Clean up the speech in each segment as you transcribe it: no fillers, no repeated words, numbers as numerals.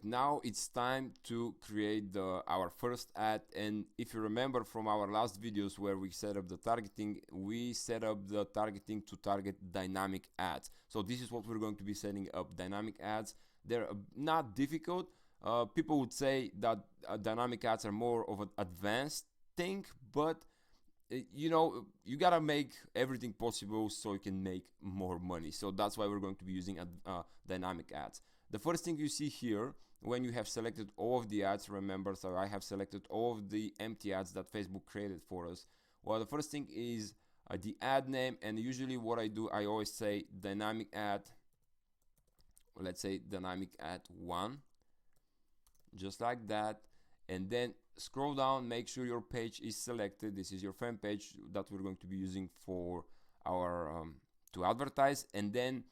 now it's time to create our first ad. And if you remember from our last videos where we set up the targeting, we set up the targeting to target dynamic ads. So this is what we're going to be setting up, dynamic ads. They're not difficult. People would say that dynamic ads are more of an advanced thing, but you know, you gotta make everything possible so you can make more money. So that's why we're going to be using dynamic ads. The first thing you see here, when you have selected all of the ads, remember, so I have selected all of the empty ads that Facebook created for us. Well, the first thing is the ad name, and usually what I do, I always say dynamic ad, let's say dynamic ad 1, just like that. And then scroll down, make sure your page is selected. This is your fan page that we're going to be using for our to advertise. And then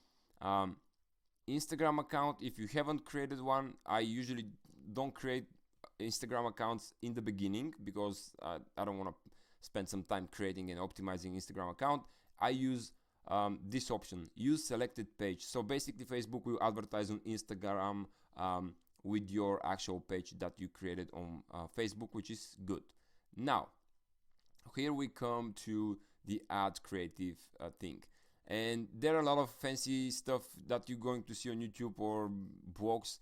Instagram account, if you haven't created one, I usually don't create Instagram accounts in the beginning because I don't want to spend some time creating and optimizing Instagram account. I use this option, use selected page. So basically Facebook will advertise on Instagram with your actual page that you created on Facebook, which is good. Now here we come to the ad creative thing. And there are a lot of fancy stuff that you're going to see on YouTube or blogs,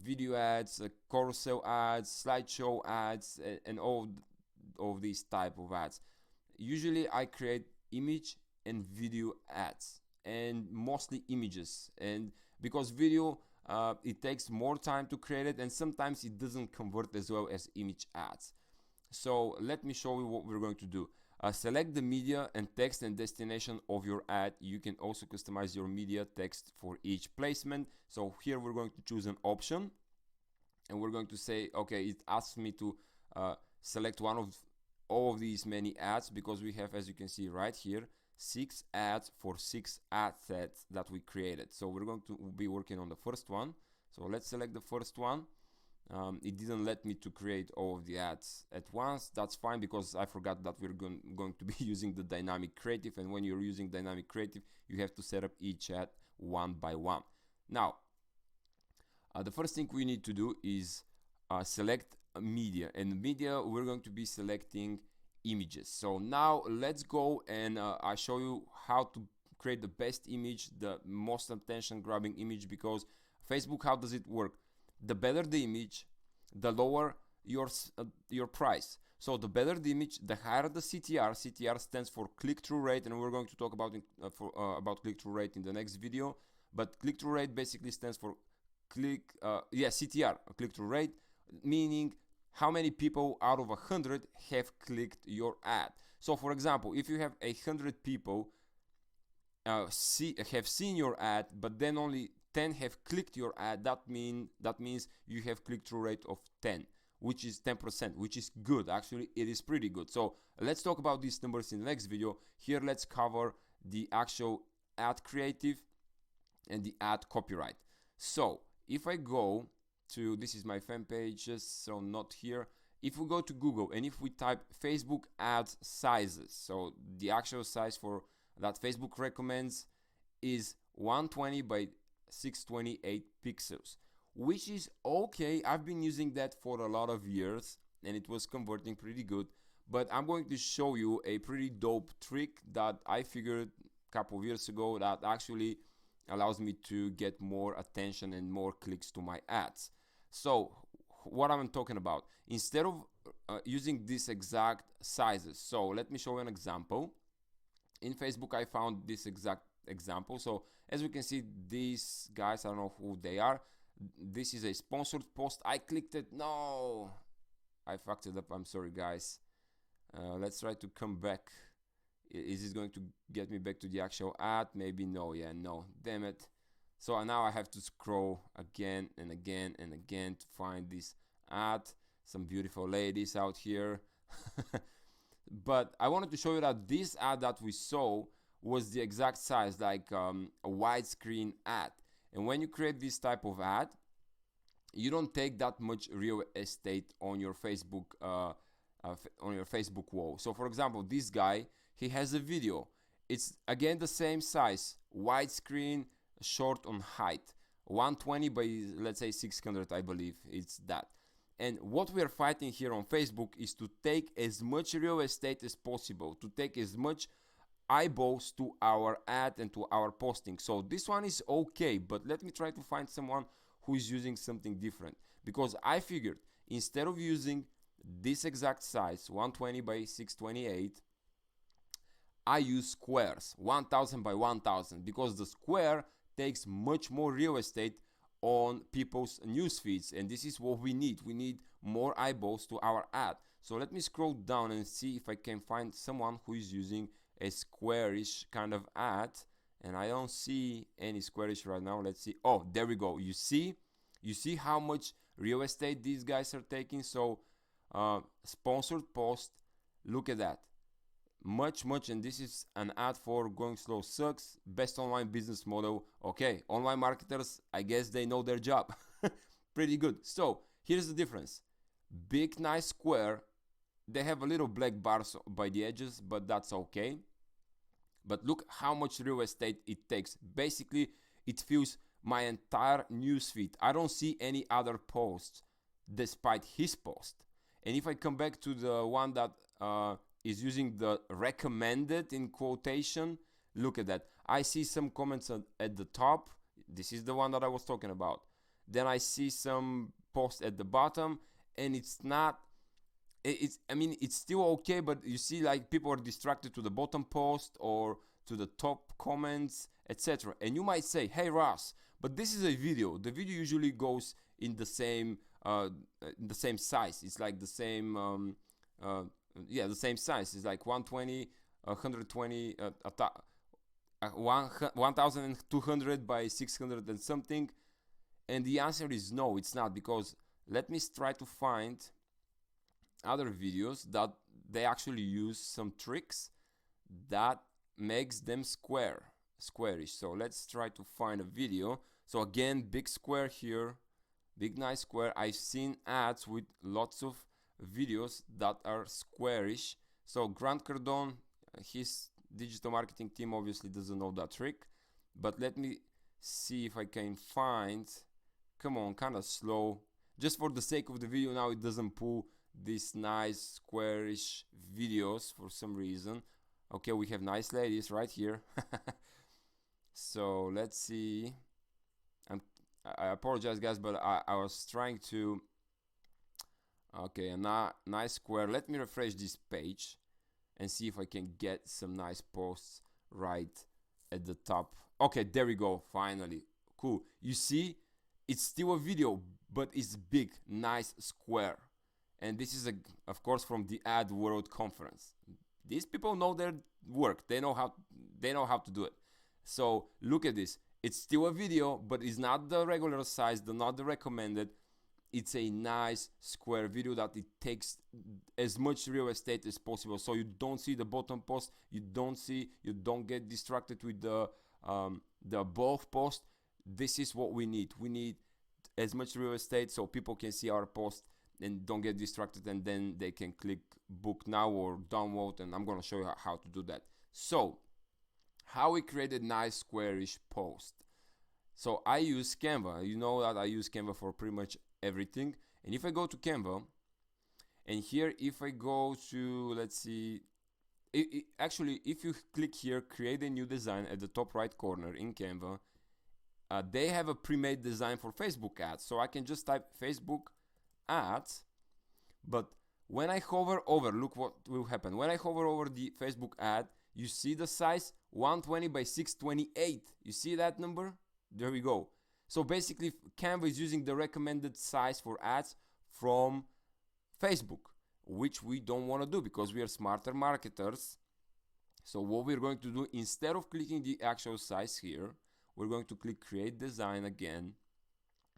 video ads, carousel ads, slideshow ads, and all of these type of ads. Usually I create image and video ads, and mostly images. And because video, it takes more time to create it, and sometimes it doesn't convert as well as image ads. So let me show you what we're going to do. Select the media and text and destination of your ad. You can also customize your media text for each placement. So here we're going to choose an option, and we're going to say, okay, it asks me to select one of all of these many ads, because we have, as you can see right here, 6 ads for 6 ad sets that we created. So we're going to be working on the first one. So let's select the first one. It didn't let me to create all of the ads at once. That's fine, because I forgot that we're going to be using the dynamic creative, and when you're using dynamic creative, you have to set up each ad one by one. Now, the first thing we need to do is select media, and media we're going to be selecting images. So now let's go and I show you how to create the best image, the most attention grabbing image, because Facebook, how does it work? The better the image, the lower your price. So the better the image, the higher the CTR. CTR stands for click-through rate, and we're going to talk about about click-through rate in the next video. But click-through rate basically stands for CTR, click-through rate, meaning how many people out of 100 have clicked your ad. So for example, if you have 100 people have seen your ad, but then only 10 have clicked your ad, that means you have click-through rate of 10, which is 10%, which is good. Actually, it is pretty good. So let's talk about these numbers in the next video. Here, let's cover the actual ad creative and the ad copyright. So if I go to, this is my fan page, so not here. If we go to Google and if we type Facebook ads sizes, so the actual size for that Facebook recommends is 120 by 628 pixels, which is okay. I've been using that for a lot of years and it was converting pretty good. But I'm going to show you a pretty dope trick that I figured a couple of years ago that actually allows me to get more attention and more clicks to my ads. So what I'm talking about, instead of using these exact sizes, so let me show you an example. In Facebook I found this exact example. So as we can see, these guys, I don't know who they are. This is a sponsored post. I clicked it. No, I fucked it up. I'm sorry, guys. Let's try to come back. Is it going to get me back to the actual ad? Maybe no. Yeah, no. Damn it. So now I have to scroll again and again and again to find this ad. Some beautiful ladies out here. But I wanted to show you that this ad that we saw was the exact size, like a widescreen ad. And when you create this type of ad, you don't take that much real estate on your Facebook wall. So for example, this guy, he has a video. It's again the same size, widescreen, short on height. 120 by, let's say, 600, I believe it's that. And what we are fighting here on Facebook is to take as much real estate as possible, to take as much eyeballs to our ad and to our posting. So this one is okay, but let me try to find someone who is using something different, because I figured instead of using this exact size, 120 by 628, I use squares, 1000 by 1000, because the square takes much more real estate on people's news feeds, and this is what we need. We need more eyeballs to our ad. So let me scroll down and see if I can find someone who is using a squarish kind of ad, and I don't see any squarish right now. Let's see. Oh, there we go. You see how much real estate these guys are taking. So sponsored post, look at that, much, and this is an ad for Going Slow Sucks, best online business model. Okay, online marketers, I guess they know their job. Pretty good. So here's the difference. Big nice square, they have a little black bars by the edges, but that's okay. But look how much real estate it takes. Basically it fills my entire newsfeed. I don't see any other posts despite his post. And if I come back to the one that is using the recommended in quotation, look at that. I see some comments at the top. This is the one that I was talking about. Then I see some posts at the bottom, and it's not, I mean, it's still okay, but you see, like, people are distracted to the bottom post or to the top comments, etc. And you might say, hey Ross, but this is a video. The video usually goes in the same size. It's like the same the same size. It's like 120, 120, 1200 by 600 and something. And the answer is no, it's not, because let me try to find other videos that they actually use some tricks that makes them squarish. So let's try to find a video. So again, big square here, big nice square. I've seen ads with lots of videos that are squarish. So Grant Cardone, his digital marketing team obviously doesn't know that trick, but let me see if I can find, come on, kind of slow, just for the sake of the video. Now it doesn't pull these nice squarish videos for some reason. Okay, we have nice ladies right here. So let's see. I apologize guys, but I was trying to, okay, a nice square. Let me refresh this page and see if I can get some nice posts right at the top. Okay, there we go, finally. Cool. You see, it's still a video, but it's big, nice square. And this is, of course, from the Ad World Conference. These people know their work. They know how to do it. So look at this. It's still a video, but it's not the regular size, not the recommended. It's a nice square video that it takes as much real estate as possible. So you don't see the bottom post. You don't get distracted with the above post. This is what we need. We need as much real estate so people can see our post and don't get distracted, and then they can click book now or download, and I'm gonna show you how to do that. So how we create a nice squarish post. So I use Canva. You know that I use Canva for pretty much everything. And if I go to Canva, and here if I go to, let's see, actually if you click here, create a new design at the top right corner in Canva, they have a pre-made design for Facebook ads. So I can just type Facebook ads, but when I hover over, look what will happen. When I hover over the Facebook ad, you see the size 120 by 628. You see that number? There we go. So basically Canva is using the recommended size for ads from Facebook, which we don't want to do because we are smarter marketers. So what we're going to do, instead of clicking the actual size here, we're going to click create design again.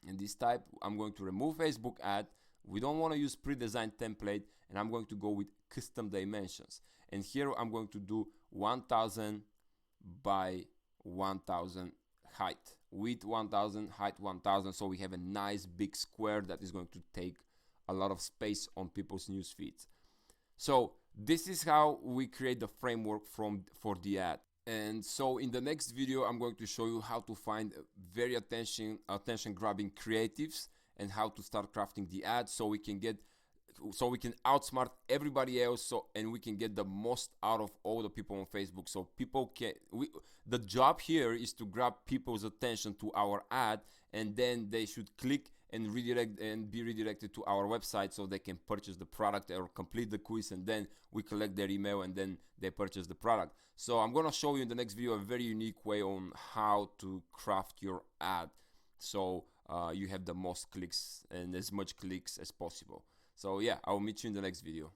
And this type, I'm going to remove Facebook ad. We don't want to use pre-designed template, and I'm going to go with custom dimensions. And here I'm going to do 1000 by 1000 height, width 1000, height 1000. So we have a nice big square that is going to take a lot of space on people's news feeds. So this is how we create the framework for the ad. And so in the next video, I'm going to show you how to find very attention grabbing creatives and how to start crafting the ads so we can outsmart everybody else, and we can get the most out of all the people on Facebook. So the job here is to grab people's attention to our ad, and then they should click and be redirected to our website so they can purchase the product or complete the quiz, and then we collect their email and then they purchase the product. So I'm gonna show you in the next video a very unique way on how to craft your ad so you have the most clicks and as much clicks as possible. So yeah, I'll meet you in the next video.